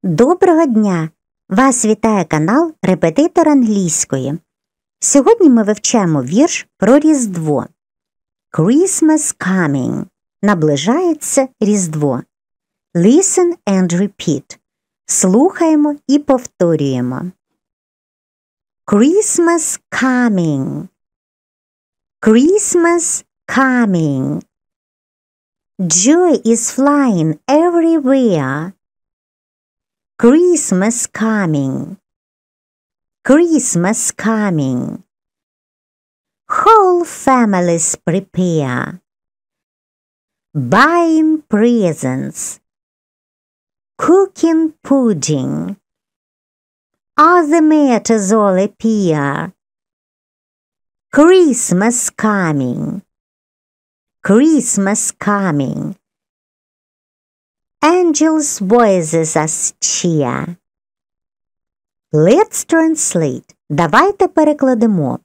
Доброго дня! Вас вітає канал Репетитор Англійської. Сьогодні ми вивчаємо вірш про Різдво. Christmas coming. Наближається Різдво. Listen and repeat. Слухаємо і повторюємо. Christmas coming. Christmas coming. Joy is flying everywhere. Christmas coming. Christmas coming. Whole families prepare. Buying presents. Cooking pudding. Other matters all appear. Christmas coming. Christmas coming. Angels' voices as cheer. Let's translate. Давайте перекладемо.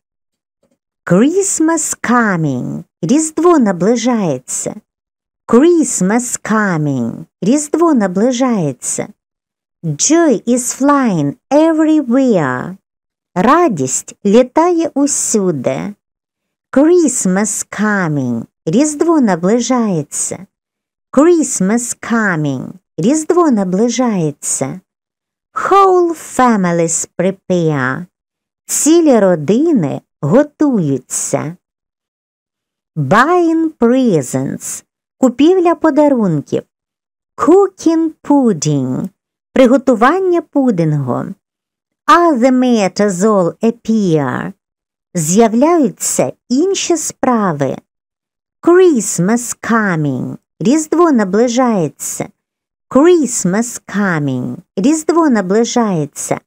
Christmas coming. Різдво наближається. Christmas coming. Різдво наближається. Joy is flying everywhere. Радість літає усюди. Christmas coming. Різдво наближається. Christmas coming. Різдво наближається. Whole families prepare. Цілі родини готуються. Buying presents. Купівля подарунків. Cooking pudding. Приготування пудингу. Other matters all appear. З'являються інші справи. Christmas coming. Різдво наближається. Christmas coming. Різдво наближається.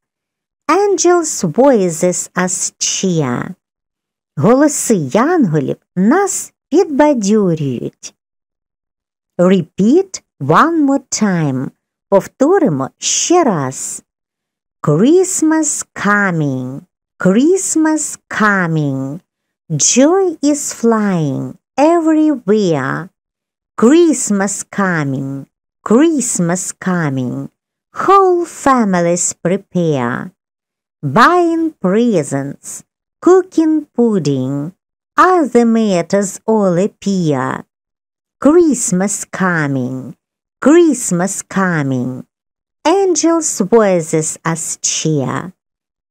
Angels' voices as cheer. Голоси янголів нас підбадьорюють. Repeat one more time. Повторимо ще раз. Christmas coming. Christmas coming. Joy is flying everywhere. Christmas coming. Christmas coming. Whole families prepare. Buying presents. Cooking pudding. Other matters all appear. Christmas coming. Christmas coming. Angels' voices as cheer.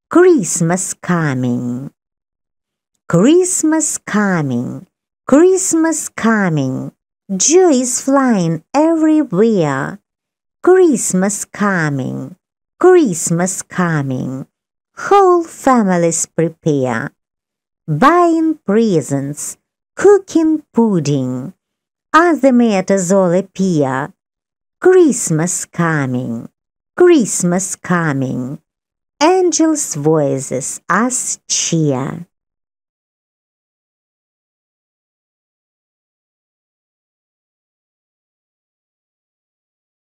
Christmas coming. Christmas coming. Christmas coming. Joy is flying everywhere. Christmas coming. Christmas coming. Whole families prepare. Buying presents. Cooking pudding. Other matters all appear. Christmas coming. Christmas coming. Angels' voices as cheer.